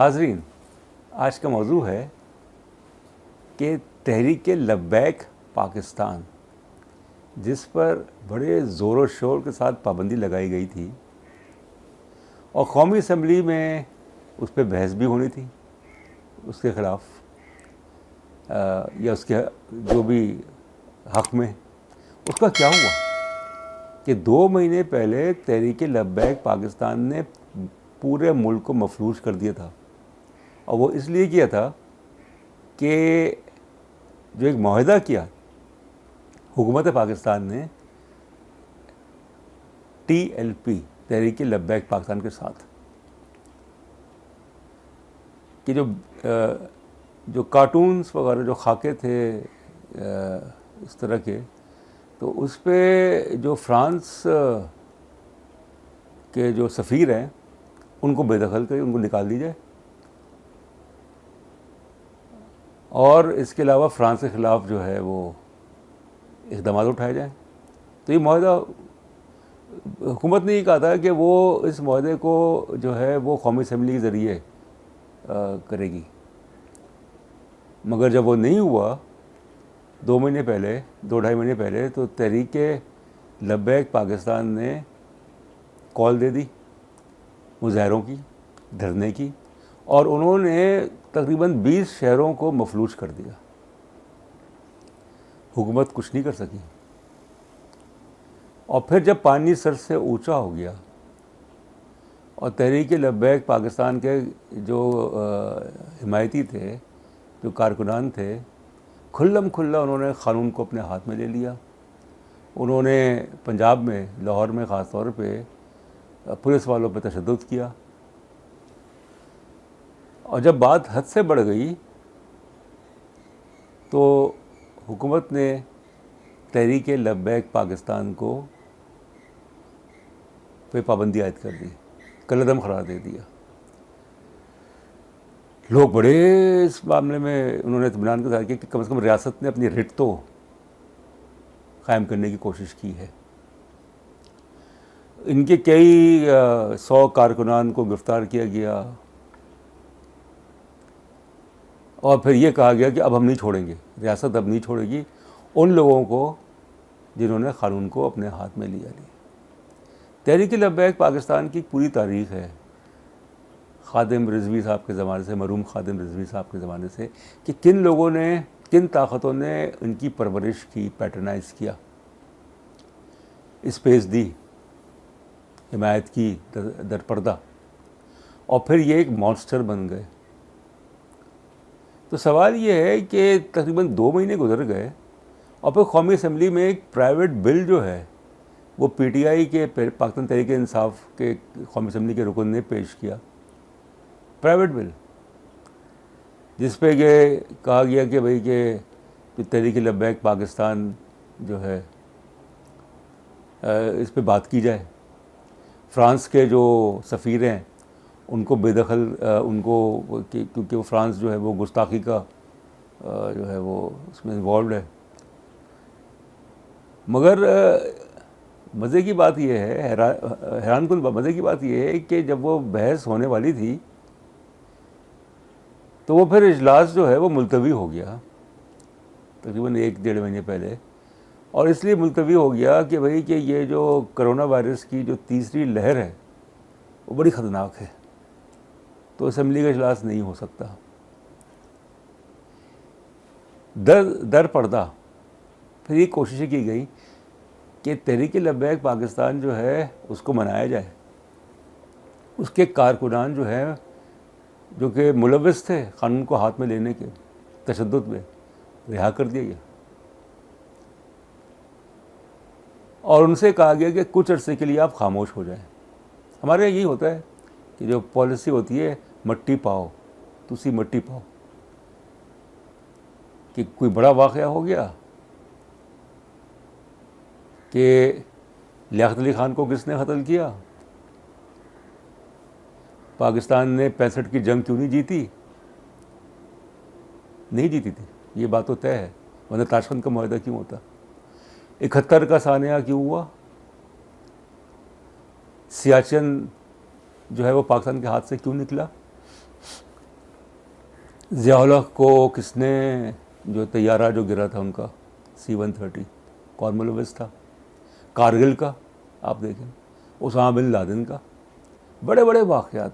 حاضرین، آج کا موضوع ہے کہ تحریک لبیک پاکستان، جس پر بڑے زور و شور کے ساتھ پابندی لگائی گئی تھی اور قومی اسمبلی میں اس پہ بحث بھی ہونی تھی اس کے خلاف یا اس کے جو بھی حق میں، اس کا کیا ہوا کہ 2 مہینے پہلے تحریک لبیک پاکستان نے پورے ملک کو مفلوج کر دیا تھا. اور وہ اس لیے کیا تھا کہ جو ایک معاہدہ کیا حکومت پاکستان نے TLP تحریک لبیک پاکستان کے ساتھ، کہ جو کارٹونز وغیرہ جو خاکے تھے اس طرح کے، تو اس پہ جو فرانس کے جو سفیر ہیں ان کو بے دخل کرے، ان کو نکال دی جائے، اور اس کے علاوہ فرانس کے خلاف جو ہے وہ اقدامات اٹھائے جائیں. تو یہ معاہدہ حکومت نے یہ کہا تھا کہ وہ اس معاہدے کو جو ہے وہ قومی اسمبلی کے ذریعے کرے گی، مگر جب وہ نہیں ہوا 2 مہینے پہلے، 2-2.5 مہینے پہلے، تو تحریک لبیک پاکستان نے کال دے دی مظاہروں کی، دھرنے کی، اور انہوں نے تقریباً 20 شہروں کو مفلوج کر دیا. حکومت کچھ نہیں کر سکی. اور پھر جب پانی سر سے اونچا ہو گیا اور تحریک لبیک پاکستان کے جو حمایتی تھے، جو کارکنان تھے، کھلم کھلا انہوں نے قانون کو اپنے ہاتھ میں لے لیا. انہوں نے پنجاب میں، لاہور میں خاص طور پہ پولیس والوں پہ تشدد کیا، اور جب بات حد سے بڑھ گئی تو حکومت نے تحریک لبیک پاکستان کو پہ پابندی عائد کر دی، کالعدم قرار دے دیا. لوگ بڑے اس معاملے میں انہوں نے اطمینان کا اظہار کیا کہ کم از کم ریاست نے اپنی رٹ تو قائم کرنے کی کوشش کی ہے. ان کے کئی 100 کارکنان کو گرفتار کیا گیا، اور پھر یہ کہا گیا کہ اب ہم نہیں چھوڑیں گے، ریاست اب نہیں چھوڑے گی ان لوگوں کو جنہوں نے قانون کو اپنے ہاتھ میں لیا. تحریک لبیک پاکستان کی پوری تاریخ ہے، خادم رضوی صاحب کے زمانے سے، مرحوم خادم رضوی صاحب کے زمانے سے، کہ کن لوگوں نے، کن طاقتوں نے ان کی پرورش کی، پیٹرنائز کیا، اسپیس دی، حمایت کی در پردہ، اور پھر یہ ایک مانسٹر بن گئے. تو سوال یہ ہے کہ تقریباً 2 مہینے گزر گئے، اور پھر قومی اسمبلی میں ایک پرائیویٹ بل جو ہے وہ PTI کے، پاکستان تحریک انصاف کے قومی اسمبلی کے رکن نے پیش کیا، پرائیویٹ بل، جس پہ یہ کہا گیا کہ بھئی کہ تحریک لبیک پاکستان جو ہے اس پہ بات کی جائے. فرانس کے جو سفیر ہیں ان کو بے دخل، ان کو، کیونکہ وہ فرانس جو ہے وہ گستاخی کا جو ہے وہ اس میں انوالوڈ ہے. مگر مزے کی بات یہ ہے، حیران کن مزے کی بات یہ ہے کہ جب وہ بحث ہونے والی تھی تو وہ پھر اجلاس جو ہے وہ ملتوی ہو گیا تقریباً 1-1.5 مہینے پہلے. اور اس لیے ملتوی ہو گیا کہ بھئی کہ یہ جو کرونا وائرس کی جو تیسری لہر ہے وہ بڑی خطرناک ہے، تو اسمبلی کا اجلاس نہیں ہو سکتا. در پردہ پھر یہ کوششیں کی گئی کہ تحریک لبیک پاکستان جو ہے اس کو منایا جائے. اس کے کارکنان جو ہیں، جو کہ ملوث تھے قانون کو ہاتھ میں لینے کے، تشدد میں، رہا کر دیا گیا، اور ان سے کہا گیا کہ کچھ عرصے کے لیے آپ خاموش ہو جائیں. ہمارے یہی ہوتا ہے کہ جو پالیسی ہوتی ہے، مٹی پاؤ، تسی مٹی پاؤ، کہ کوئی بڑا واقعہ ہو گیا کہ لیاقت علی خان کو کس نے قتل کیا، پاکستان نے 65 کی جنگ کیوں نہیں جیتی، نہیں جیتی تھی، یہ بات تو طے ہے، ورنہ تاشقند کا معاہدہ کیوں ہوتا، 71 کا سانحہ کیوں ہوا، سیاچن جو ہے وہ پاکستان کے ہاتھ سے کیوں نکلا، ضیاء الحق کو کس نے، جو طیارہ جو گرا تھا ان کا C-130، کون ملوث تھا؟ کارگل کا آپ دیکھیں، اسامہ بن لادن کا، بڑے بڑے واقعات،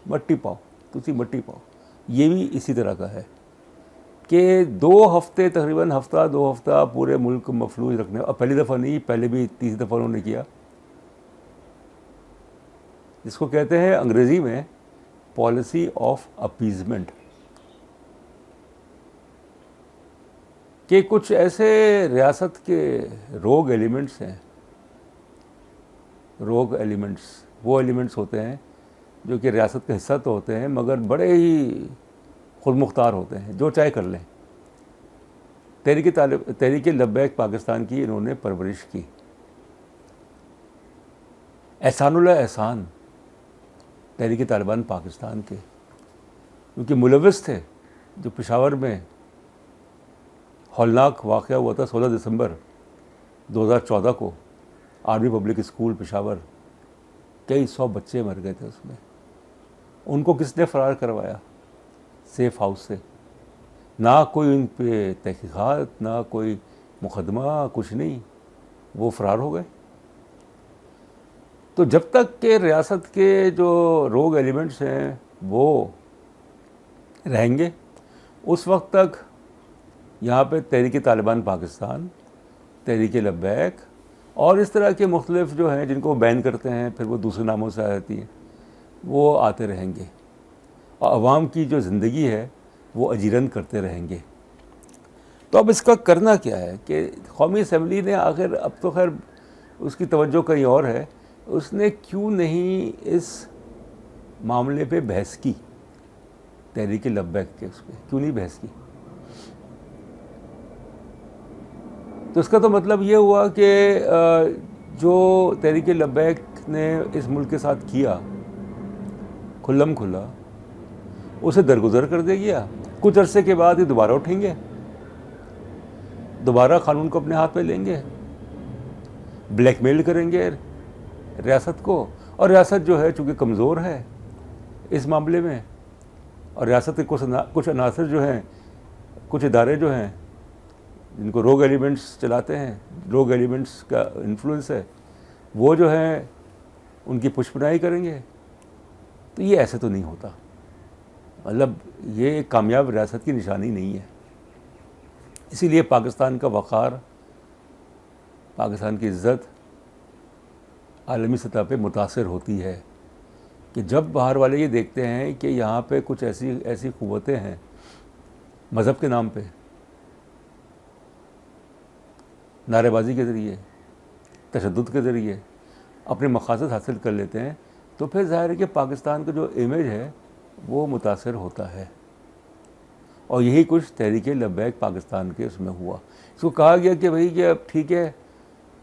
مٹی پاؤ تسی مٹی پاؤ. یہ بھی اسی طرح کا ہے کہ 2 ہفتے تقریباً ہفتہ 2 ہفتہ پورے ملک کو مفلوج رکھنے، اور پہلی دفعہ نہیں، پہلے بھی 30 دفعہ انہوں نے کیا، جس کو کہتے ہیں انگریزی میں پالیسی آف اپیزمنٹ، کہ کچھ ایسے ریاست کے روگ ایلیمنٹس ہیں. روگ ایلیمنٹس وہ ایلیمنٹس ہوتے ہیں جو کہ ریاست کا حصہ تو ہوتے ہیں مگر بڑے ہی خود مختار ہوتے ہیں، جو چاہے کر لیں. تحریک لبیک پاکستان کی انہوں نے پرورش کی. احسان اللہ احسان تحریک طالبان پاکستان کے، کیونکہ ملوث تھے، جو پشاور میں ہولناک واقعہ ہوا تھا 16 دسمبر 2014 کو، آرمی پبلک اسکول پشاور، کئی 100 بچے مر گئے تھے اس میں. ان کو کس نے فرار کروایا؟ سیف ہاؤس سے. نہ کوئی ان پہ تحقیقات، نہ کوئی مقدمہ، کچھ نہیں، وہ فرار ہو گئے. تو جب تک کہ ریاست کے جو روگ ایلیمنٹس ہیں وہ رہیں گے، اس وقت تک یہاں پہ تحریک طالبان پاکستان، تحریک لبیک اور اس طرح کے مختلف جو ہیں جن کو بین کرتے ہیں، پھر وہ دوسرے ناموں سے آ جاتی ہیں، وہ آتے رہیں گے، اور عوام کی جو زندگی ہے وہ اجیرن کرتے رہیں گے. تو اب اس کا کرنا کیا ہے کہ قومی اسمبلی نے آخر، اب تو خیر اس کی توجہ کہیں اور ہے، اس نے کیوں نہیں اس معاملے پہ بحث کی، تحریک لبیک کے اس پہ کیوں نہیں بحث کی؟ تو اس کا تو مطلب یہ ہوا کہ جو تحریک لبیک نے اس ملک کے ساتھ کیا کھلم کھلا، اسے درگزر کر دے گیا. کچھ عرصے کے بعد یہ دوبارہ اٹھیں گے، دوبارہ قانون کو اپنے ہاتھ میں لیں گے، بلیک میل کریں گے ریاست کو. اور ریاست جو ہے چونکہ کمزور ہے اس معاملے میں، اور ریاست کے کچھ عناصر جو ہیں، کچھ ادارے جو ہیں جن کو روگ ایلیمنٹس چلاتے ہیں، روگ ایلیمنٹس کا انفلوئنس ہے، وہ جو ہیں ان کی پشپنائی کریں گے. تو یہ ایسے تو نہیں ہوتا، مطلب یہ ایک کامیاب ریاست کی نشانی نہیں ہے. اسی لیے پاکستان کا وقار، پاکستان کی عزت عالمی سطح پہ متاثر ہوتی ہے کہ جب باہر والے یہ دیکھتے ہیں کہ یہاں پہ کچھ ایسی قوتیں ہیں مذہب کے نام پہ نعرے بازی کے ذریعے، تشدد کے ذریعے اپنے مقاصد حاصل کر لیتے ہیں، تو پھر ظاہر ہے کہ پاکستان کا جو امیج ہے وہ متاثر ہوتا ہے. اور یہی کچھ تحریک لبیک پاکستان کے اس میں ہوا. اس کو کہا گیا کہ بھئی کہ اب ٹھیک ہے،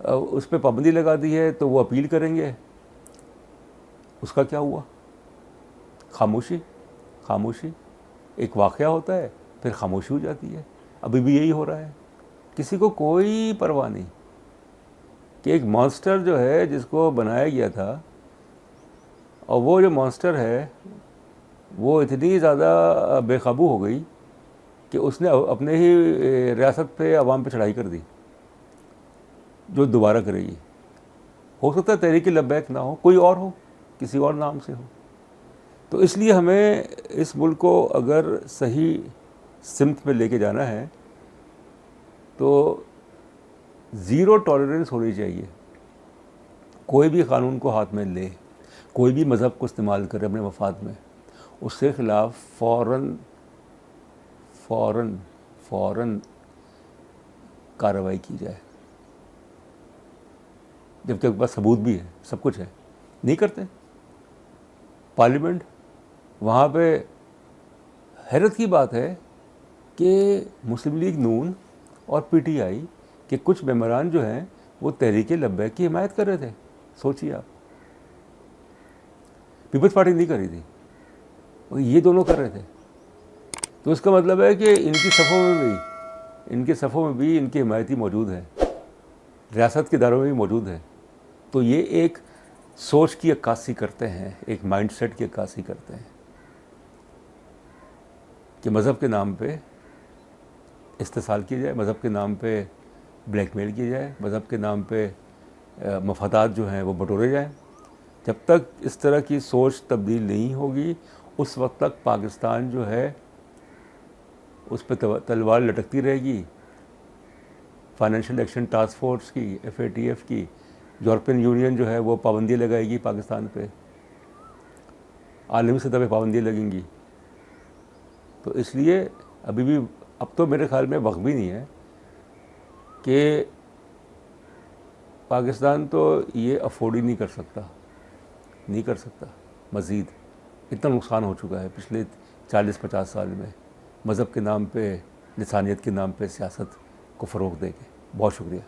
اس پہ پابندی لگا دی ہے تو وہ اپیل کریں گے. اس کا کیا ہوا؟ خاموشی. خاموشی. ایک واقعہ ہوتا ہے پھر خاموشی ہو جاتی ہے. ابھی بھی یہی ہو رہا ہے، کسی کو کوئی پرواہ نہیں کہ ایک مانسٹر جو ہے جس کو بنایا گیا تھا، اور وہ جو مانسٹر ہے وہ اتنی زیادہ بے قابو ہو گئی کہ اس نے اپنے ہی ریاست پہ، عوام پہ چڑھائی کر دی، جو دوبارہ کرے گی. ہو سکتا ہے تحریک لبیک نہ ہو، کوئی اور ہو، کسی اور نام سے ہو. تو اس لیے ہمیں اس ملک کو اگر صحیح سمت میں لے کے جانا ہے تو زیرو ٹالرنس ہونی چاہیے. کوئی بھی قانون کو ہاتھ میں لے، کوئی بھی مذہب کو استعمال کرے اپنے مفاد میں، اس کے خلاف فوراً کارروائی کی جائے، جبکہ ان کے پاس ثبوت بھی ہے، سب کچھ ہے. نہیں کرتے. پارلیمنٹ، وہاں پہ حیرت کی بات ہے کہ مسلم لیگ نون اور PTI کے کچھ ممبران جو ہیں وہ تحریک لبیک کی حمایت کر رہے تھے. سوچیے آپ، پیپلز پارٹی نہیں کر رہی تھی، یہ دونوں کر رہے تھے. تو اس کا مطلب ہے کہ ان کی صفوں میں بھی ان کی حمایتی موجود ہے، ریاست کے اداروں میں بھی موجود ہے. تو یہ ایک سوچ کی عکاسی کرتے ہیں، ایک مائنڈ سیٹ کی عکاسی کرتے ہیں. کہ مذہب کے نام پہ استحصال کیا جائے، مذہب کے نام پہ بلیک میل کیا جائے، مذہب کے نام پہ مفادات جو ہیں وہ بٹورے جائیں. جب تک اس طرح کی سوچ تبدیل نہیں ہوگی اس وقت تک پاکستان جو ہے اس پہ تلوار لٹکتی رہے گی. فائنینشیل ایکشن ٹاسک فورس کی، FATF کی، یورپین یونین جو ہے وہ پابندی لگائے گی پاکستان پہ، عالمی سطح پہ پابندی لگیں گی. تو اس لیے ابھی بھی اب تو میرے خیال میں وقت بھی نہیں ہے کہ پاکستان تو یہ افورڈ ہی نہیں کر سکتا مزید. اتنا نقصان ہو چکا ہے پچھلے 40-50 سال میں مذہب کے نام پہ، لسانیت کے نام پہ سیاست کو فروغ دے کے. بہت شکریہ.